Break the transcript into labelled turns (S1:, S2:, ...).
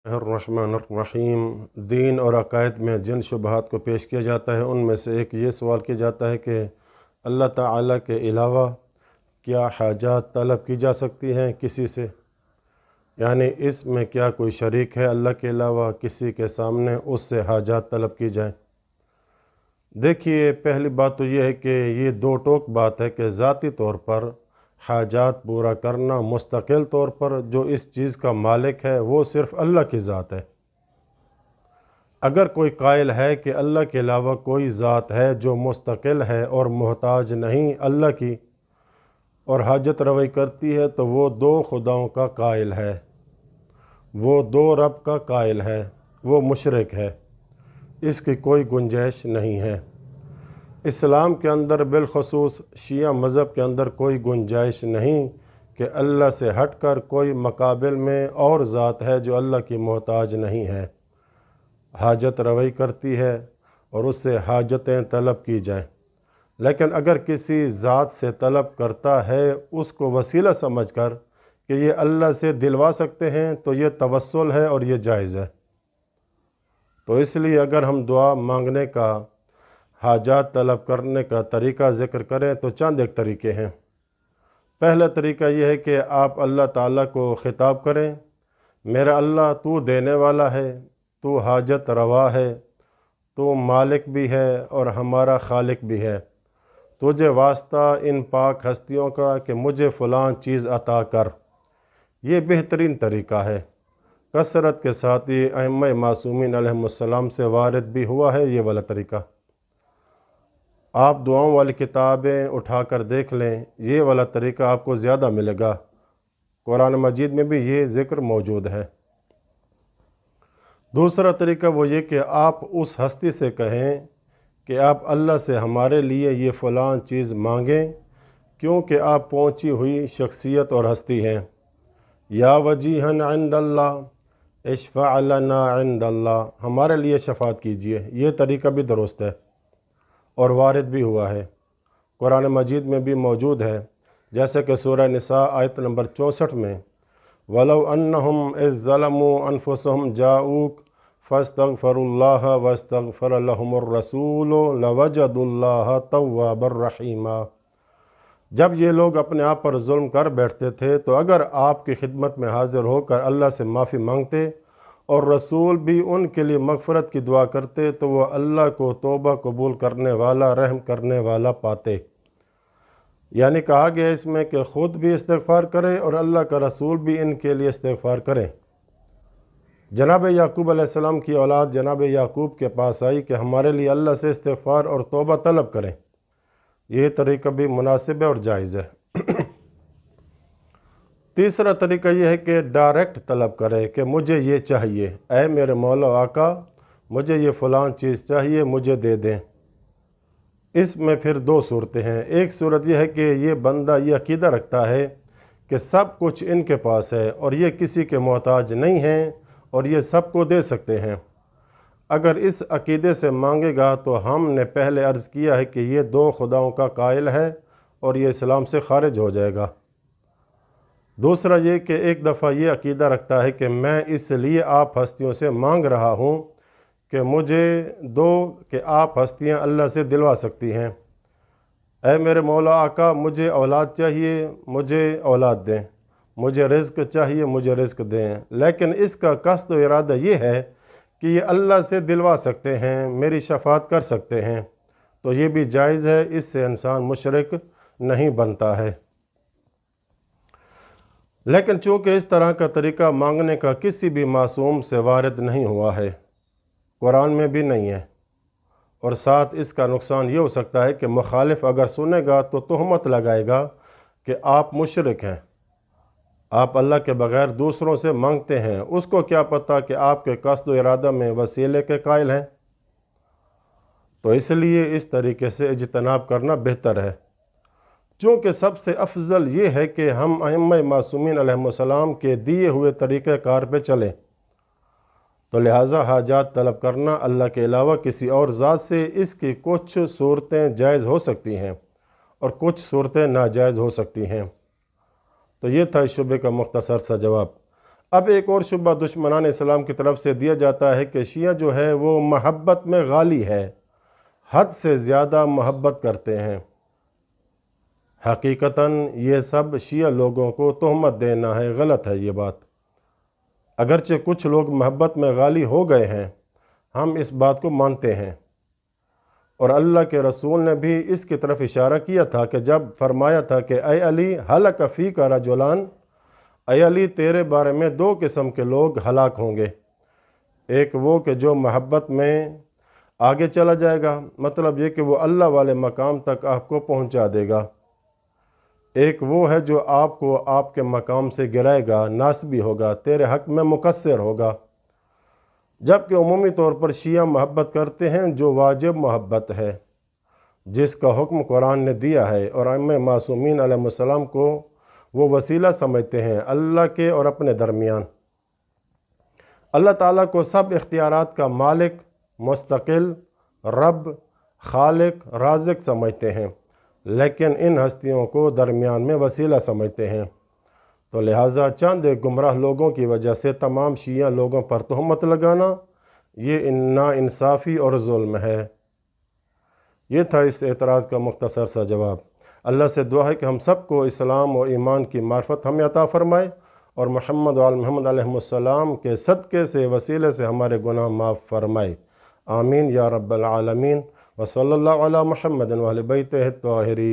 S1: الرحمن دین اور عقائد میں جن شبہات کو پیش کیا جاتا ہے ان میں سے ایک یہ سوال کیا جاتا ہے کہ اللہ تعالیٰ کے علاوہ کیا حاجات طلب کی جا سکتی ہیں کسی سے، یعنی اس میں کیا کوئی شریک ہے اللہ کے علاوہ کسی کے سامنے اس سے حاجات طلب کی جائیں۔ دیکھیے، پہلی بات تو یہ ہے کہ یہ دو ٹوک بات ہے کہ ذاتی طور پر حاجات پورا کرنا مستقل طور پر جو اس چیز کا مالک ہے وہ صرف اللہ کی ذات ہے۔ اگر کوئی قائل ہے کہ اللہ کے علاوہ کوئی ذات ہے جو مستقل ہے اور محتاج نہیں اللہ کی اور حاجت روائی کرتی ہے تو وہ دو خداؤں کا قائل ہے، وہ دو رب کا قائل ہے، وہ مشرک ہے، اس کی کوئی گنجائش نہیں ہے۔ اسلام کے اندر بالخصوص شیعہ مذہب کے اندر کوئی گنجائش نہیں کہ اللہ سے ہٹ کر کوئی مقابل میں اور ذات ہے جو اللہ کی محتاج نہیں ہے، حاجت روائی کرتی ہے اور اس سے حاجتیں طلب کی جائیں۔ لیکن اگر کسی ذات سے طلب کرتا ہے اس کو وسیلہ سمجھ کر کہ یہ اللہ سے دلوا سکتے ہیں تو یہ توسل ہے اور یہ جائز ہے۔ تو اس لیے اگر ہم دعا مانگنے کا، حاجات طلب کرنے کا طریقہ ذکر کریں تو چند ایک طریقے ہیں۔ پہلا طریقہ یہ ہے کہ آپ اللہ تعالیٰ کو خطاب کریں، میرا اللہ تو دینے والا ہے، تو حاجت روا ہے، تو مالک بھی ہے اور ہمارا خالق بھی ہے، تجھے واسطہ ان پاک ہستیوں کا کہ مجھے فلاں چیز عطا کر۔ یہ بہترین طریقہ ہے، کثرت کے ساتھ ہی ائمہ معصومین علیہم السلام سے وارد بھی ہوا ہے یہ والا طریقہ۔ آپ دعاؤں والی کتابیں اٹھا کر دیکھ لیں، یہ والا طریقہ آپ کو زیادہ ملے گا، قرآن مجید میں بھی یہ ذکر موجود ہے۔ دوسرا طریقہ وہ یہ کہ آپ اس ہستی سے کہیں کہ آپ اللہ سے ہمارے لیے یہ فلاں چیز مانگیں کیونکہ آپ پہنچی ہوئی شخصیت اور ہستی ہیں۔ یا وجیہن عند اللہ اشفع لنا عند اللہ، ہمارے لیے شفاعت کیجئے، یہ طریقہ بھی درست ہے اور وارد بھی ہوا ہے، قرآن مجید میں بھی موجود ہے، جیسے کہ سورہ نساء آیت نمبر 64 میں وَلَوْ أَنَّهُمْ إِذ ظَلَمُوا أَنفُسَهُمْ جَاءُوكَ فَاسْتَغْفَرُوا اللَّهَ وَاسْتَغْفَرَ لَهُمُ الرَّسُولُ لَوَجَدُوا اللَّهَ تَوَّابًا رَحِيمًا۔ جب یہ لوگ اپنے آپ پر ظلم کر بیٹھتے تھے تو اگر آپ کی خدمت میں حاضر ہو کر اللہ سے معافی مانگتے اور رسول بھی ان کے لیے مغفرت کی دعا کرتے تو وہ اللہ کو توبہ قبول کرنے والا، رحم کرنے والا پاتے۔ یعنی کہا گیا اس میں کہ خود بھی استغفار کرے اور اللہ کا رسول بھی ان کے لیے استغفار کرے۔ جناب یعقوب علیہ السلام کی اولاد جناب یعقوب کے پاس آئی کہ ہمارے لیے اللہ سے استغفار اور توبہ طلب کریں، یہ طریقہ بھی مناسب ہے اور جائز ہے۔ تیسرا طریقہ یہ ہے کہ ڈائریکٹ طلب کرے کہ مجھے یہ چاہیے، اے میرے مولا آقا مجھے یہ فلاں چیز چاہیے، مجھے دے دیں۔ اس میں پھر دو صورتیں ہیں۔ ایک صورت یہ ہے کہ یہ بندہ یہ عقیدہ رکھتا ہے کہ سب کچھ ان کے پاس ہے اور یہ کسی کے محتاج نہیں ہیں اور یہ سب کو دے سکتے ہیں۔ اگر اس عقیدے سے مانگے گا تو ہم نے پہلے عرض کیا ہے کہ یہ دو خداؤں کا قائل ہے اور یہ اسلام سے خارج ہو جائے گا۔ دوسرا یہ کہ ایک دفعہ یہ عقیدہ رکھتا ہے کہ میں اس لیے آپ ہستیوں سے مانگ رہا ہوں کہ مجھے دو کہ آپ ہستیاں اللہ سے دلوا سکتی ہیں، اے میرے مولا آقا مجھے اولاد چاہیے، مجھے اولاد دیں، مجھے رزق چاہیے، مجھے رزق دیں، لیکن اس کا قصد و ارادہ یہ ہے کہ یہ اللہ سے دلوا سکتے ہیں، میری شفاعت کر سکتے ہیں، تو یہ بھی جائز ہے، اس سے انسان مشرک نہیں بنتا ہے۔ لیکن چونکہ اس طرح کا طریقہ مانگنے کا کسی بھی معصوم سے وارد نہیں ہوا ہے، قرآن میں بھی نہیں ہے، اور ساتھ اس کا نقصان یہ ہو سکتا ہے کہ مخالف اگر سنے گا تو تہمت لگائے گا کہ آپ مشرک ہیں، آپ اللہ کے بغیر دوسروں سے مانگتے ہیں، اس کو کیا پتہ کہ آپ کے قصد و ارادہ میں وسیلے کے قائل ہیں۔ تو اس لیے اس طریقے سے اجتناب کرنا بہتر ہے، چونکہ سب سے افضل یہ ہے کہ ہم ائمہ معصومین علیہم السلام کے دیے ہوئے طریقہ کار پہ چلیں۔ تو لہٰذا حاجات طلب کرنا اللہ کے علاوہ کسی اور ذات سے، اس کی کچھ صورتیں جائز ہو سکتی ہیں اور کچھ صورتیں ناجائز ہو سکتی ہیں۔ تو یہ تھا اس شبے کا مختصر سا جواب۔ اب ایک اور شبہ دشمنان اسلام کی طرف سے دیا جاتا ہے کہ شیعہ جو ہے وہ محبت میں غالی ہے، حد سے زیادہ محبت کرتے ہیں۔ حقیقتاً یہ سب شیعہ لوگوں کو تہمت دینا ہے، غلط ہے یہ بات۔ اگرچہ کچھ لوگ محبت میں غالی ہو گئے ہیں، ہم اس بات کو مانتے ہیں، اور اللہ کے رسول نے بھی اس کی طرف اشارہ کیا تھا کہ جب فرمایا تھا کہ اے علی ہلک فیک رجلان، اے علی تیرے بارے میں دو قسم کے لوگ ہلاک ہوں گے، ایک وہ کہ جو محبت میں آگے چلا جائے گا، مطلب یہ کہ وہ اللہ والے مقام تک آپ کو پہنچا دے گا، ایک وہ ہے جو آپ کو آپ کے مقام سے گرائے گا، ناسبی ہوگا، تیرے حق میں مقصر ہوگا۔ جبکہ عمومی طور پر شیعہ محبت کرتے ہیں جو واجب محبت ہے، جس کا حکم قرآن نے دیا ہے، اور ائمہ معصومین علیہ السلام کو وہ وسیلہ سمجھتے ہیں اللہ کے اور اپنے درمیان۔ اللہ تعالیٰ کو سب اختیارات کا مالک، مستقل، رب، خالق، رازق سمجھتے ہیں، لیکن ان ہستیوں کو درمیان میں وسیلہ سمجھتے ہیں۔ تو لہٰذا چند گمراہ لوگوں کی وجہ سے تمام شیعہ لوگوں پر تہمت لگانا یہ ناانصافی اور ظلم ہے۔ یہ تھا اس اعتراض کا مختصر سا جواب۔ اللہ سے دعا ہے کہ ہم سب کو اسلام و ایمان کی معرفت ہمیں عطا فرمائے، اور محمد و آل محمد علیہ السلام کے صدقے سے وسیلے سے ہمارے گناہ معاف فرمائے، آمین یا رب العالمین۔ وصلی اللہ علی محمد و اہل بیتہ الطاہرین۔